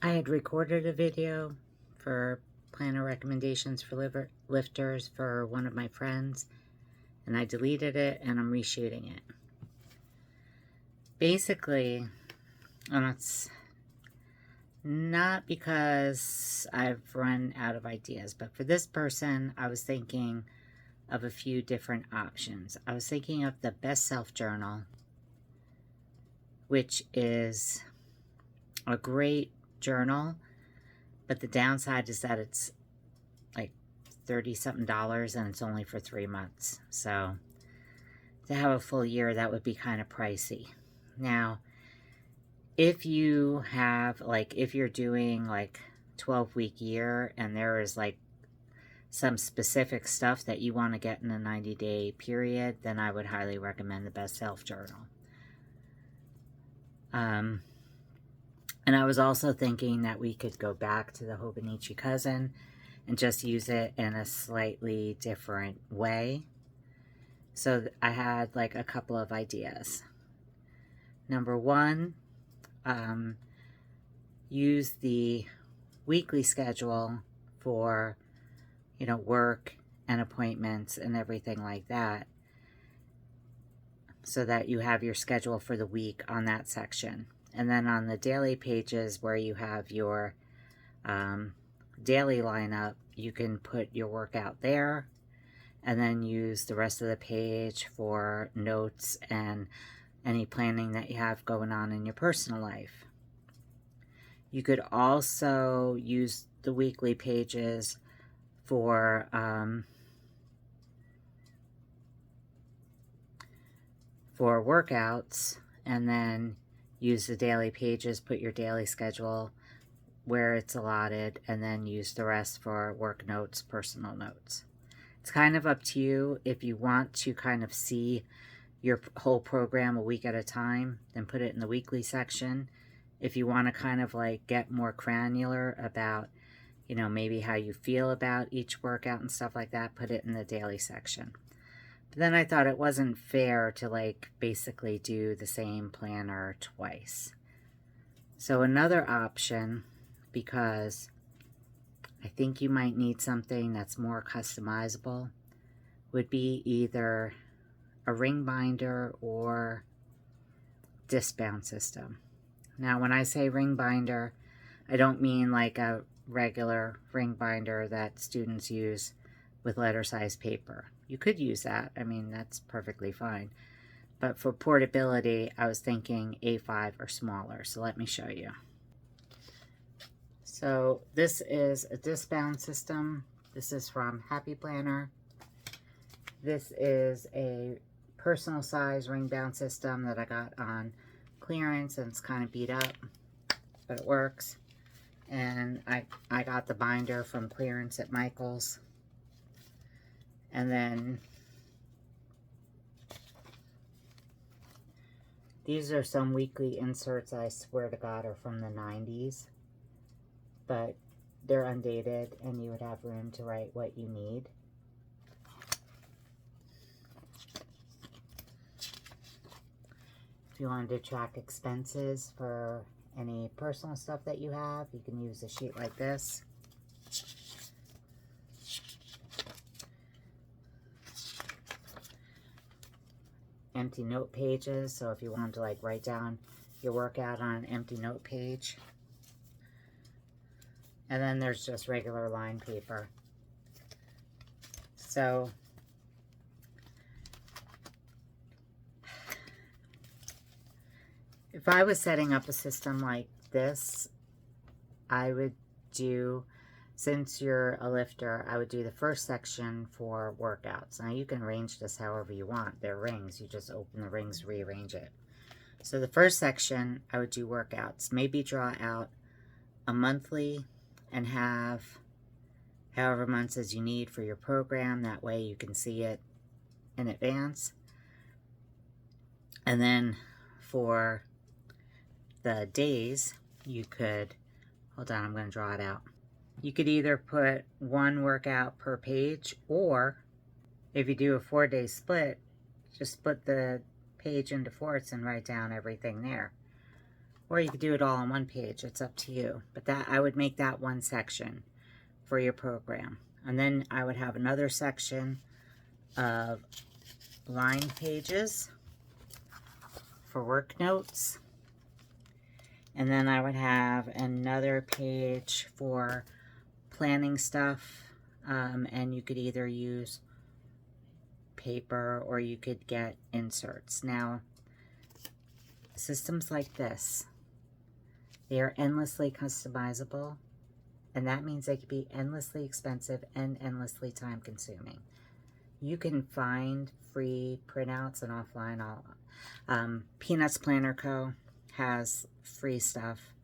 I had recorded a video for planner recommendations for lifters for one of my friends, and I deleted it and I'm reshooting it. Basically, and it's not because I've run out of ideas, but for this person, I was thinking of a few different options. I was thinking of the Best Self Journal, which is a great journal, but the downside is that it's like $30-something and it's only for 3 months. So to have a full year, that would be kind of pricey. Now, if you have, like, if you're doing like 12-week year and there is like some specific stuff that you want to get in a 90-day period, then I would highly recommend the Best Self Journal. And I was also thinking that we could go back to the Hobonichi Cousin and just use it in a slightly different way. So I had like a couple of ideas. Number one, use the weekly schedule for, work and appointments and everything like that, so that you have your schedule for the week on that section. And then on the daily pages where you have your daily lineup, you can put your workout there and then use the rest of the page for notes and any planning that you have going on in your personal life. You could also use the weekly pages for workouts, and then use the daily pages, put your daily schedule where it's allotted, and then use the rest for work notes, personal notes. It's kind of up to you. If you want to kind of see your whole program a week at a time, then put it in the weekly section. If you want to kind of like get more granular about, maybe how you feel about each workout and stuff like that, put it in the daily section. But then I thought it wasn't fair to like basically do the same planner twice. So another option, because I think you might need something that's more customizable, would be either a ring binder or disc bound system. Now, when I say ring binder, I don't mean like a regular ring binder that students use with letter size paper. You could use that. I mean, that's perfectly fine. But for portability, I was thinking A5 or smaller. So let me show you. So this is a disc bound system. This is from Happy Planner. This is a personal size ring bound system that I got on clearance, and it's kind of beat up, but it works. And I got the binder from clearance at Michael's. And then these are some weekly inserts I swear to God are from the 90s, but they're undated and you would have room to write what you need. If you wanted to track expenses for any personal stuff that you have, you can use a sheet like this. Empty note pages, so if you wanted to like write down your workout on an empty note page. And then there's just regular line paper. So if I was setting up a system like this, I would do, since you're a lifter, I would do the first section for workouts. Now you can arrange this however you want. They're rings. You just open the rings, rearrange it. So the first section, I would do workouts. Maybe draw out a monthly and have however months as you need for your program. That way you can see it in advance. And then for the days, you could, hold on, I'm going to draw it out. You could either put one workout per page, or if you do a 4-day split, just split the page into fourths and write down everything there. Or you could do it all on one page. It's up to you. But that I would make that one section for your program. And then I would have another section of line pages for work notes. And then I would have another page for planning stuff. And you could either use paper or you could get inserts. Now, systems like this, they are endlessly customizable, and that means they could be endlessly expensive and endlessly time consuming. You can find free printouts and offline. Peanuts Planner Co. has free stuff,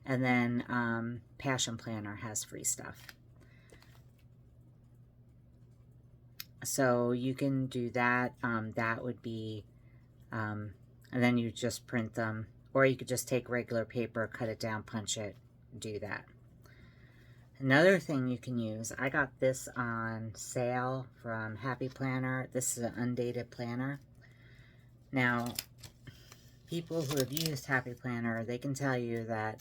and then Passion Planner has free stuff. So you can do that. That would be, and then you just print them, or you could just take regular paper, cut it down, punch it, do that. Another thing you can use, I got this on sale from Happy Planner. This is an undated planner. Now, people who have used Happy Planner, they can tell you that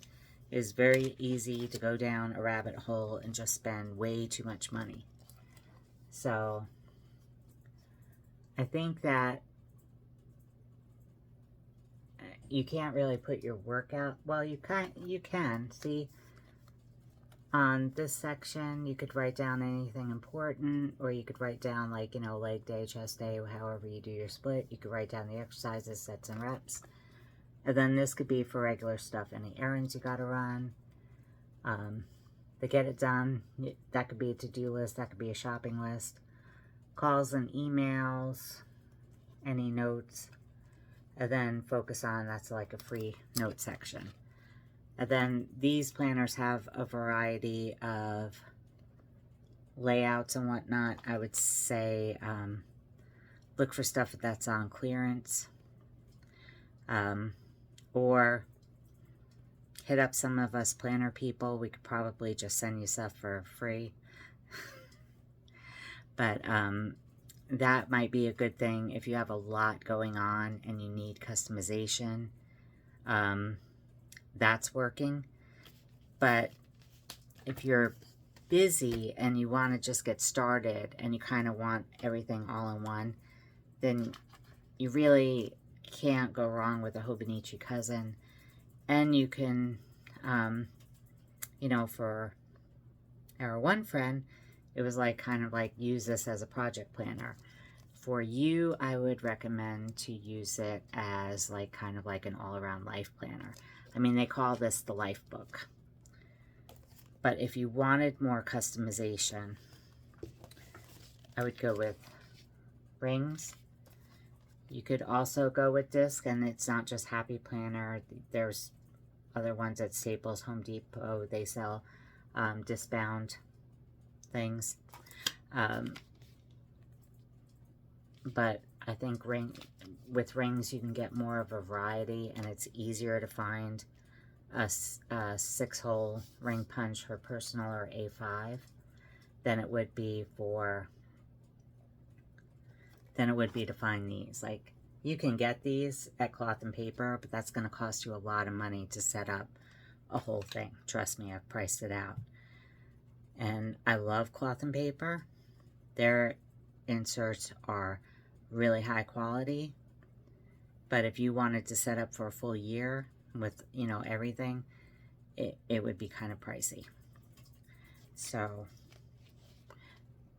it's very easy to go down a rabbit hole and just spend way too much money. So, I think that you can't really put your work out. Well, you can. See, on this section, you could write down anything important, or you could write down, like, you know, leg day, chest day, however you do your split. You could write down the exercises, sets, and reps. And then this could be for regular stuff, any errands you got to run. To get it done, that could be a to-do list, that could be a shopping list. Calls and emails, any notes. And then focus on, that's like a free note section. And then these planners have a variety of layouts and whatnot. I would say look for stuff that's on clearance. Or hit up some of us planner people. We could probably just send you stuff for free. But that might be a good thing if you have a lot going on and you need customization. That's working. But if you're busy and you want to just get started and you kind of want everything all in one, then you really can't go wrong with a Hobonichi Cousin. And you can, you know, for our one friend, it was like kind of like use this as a project planner. For you, I would recommend to use it as like kind of like an all-around life planner. I mean, they call this the life book. But if you wanted more customization, I would go with rings. You could also go with disc, and it's not just Happy Planner. There's other ones at Staples, Home Depot. They sell disc-bound things. But I think with rings you can get more of a variety, and it's easier to find a 6-hole ring punch for personal or A5 than it would be to find these. Like, you can get these at Cloth and Paper, but that's going to cost you a lot of money to set up a whole thing. Trust me, I've priced it out. And I love Cloth and Paper. Their inserts are really high quality. But if you wanted to set up for a full year with, you know, everything, it would be kind of pricey. So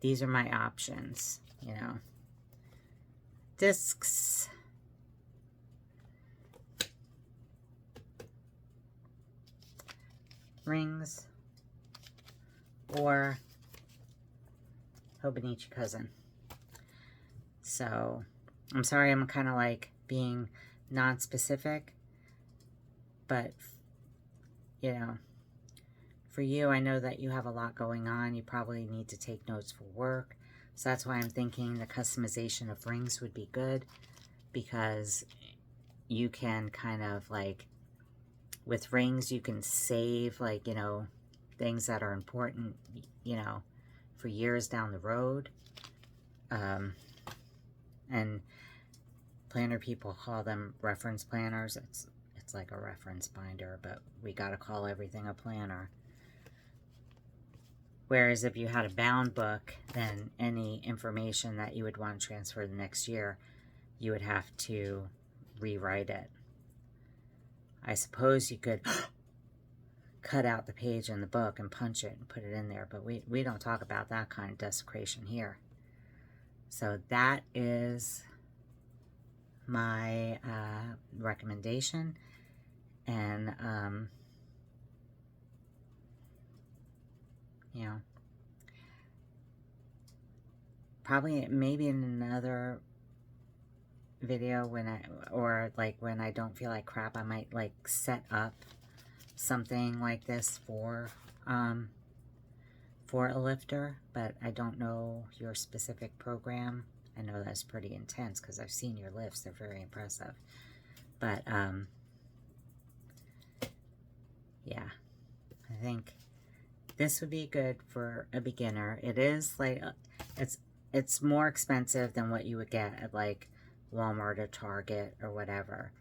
these are my options, you know. Discs. Rings. Or Hobonichi Cousin. So, I'm sorry I'm kind of like being non-specific, but, you know, for you, I know that you have a lot going on. You probably need to take notes for work. So that's why I'm thinking the customization of rings would be good, because you can kind of like, with rings, you can save, like, you know, things that are important, you know, for years down the road. And planner people call them reference planners. It's it's like a reference binder, but we got to call everything a planner. Whereas if you had a bound book, then any information that you would want to transfer the next year, you would have to rewrite it. I suppose you could cut out the page in the book and punch it and put it in there, but we don't talk about that kind of desecration here. So that is my recommendation, and you know, probably maybe in another video when I don't feel like crap, I might like set up something like this for a lifter, but I don't know your specific program. I know that's pretty intense because I've seen your lifts. They're very impressive. But yeah, I think this would be good for a beginner. It is like, it's more expensive than what you would get at like Walmart or Target or whatever.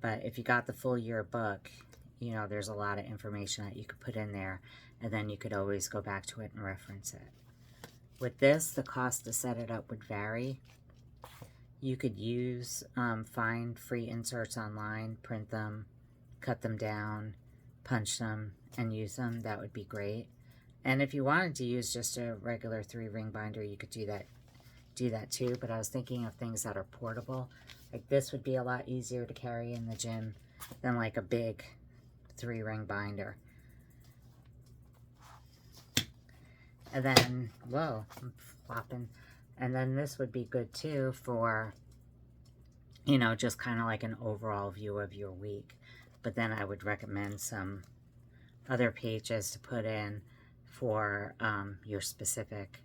But if you got the full year book, you know, there's a lot of information that you could put in there, and then you could always go back to it and reference it. With this, the cost to set it up would vary. You could use, find free inserts online, print them, cut them down, punch them, and use them. That would be great. And if you wanted to use just a regular 3-ring binder, you could do that too. But I was thinking of things that are portable. Like this would be a lot easier to carry in the gym than like a big 3-ring binder. And then, whoa, I'm flopping. And then this would be good too for, you know, just kind of like an overall view of your week. But then I would recommend some other pages to put in for your specific,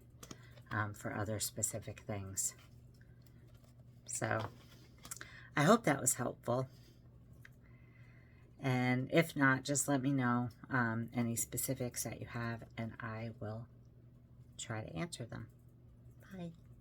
for other specific things. So I hope that was helpful. And if not, just let me know any specifics that you have, and I will try to answer them. Bye.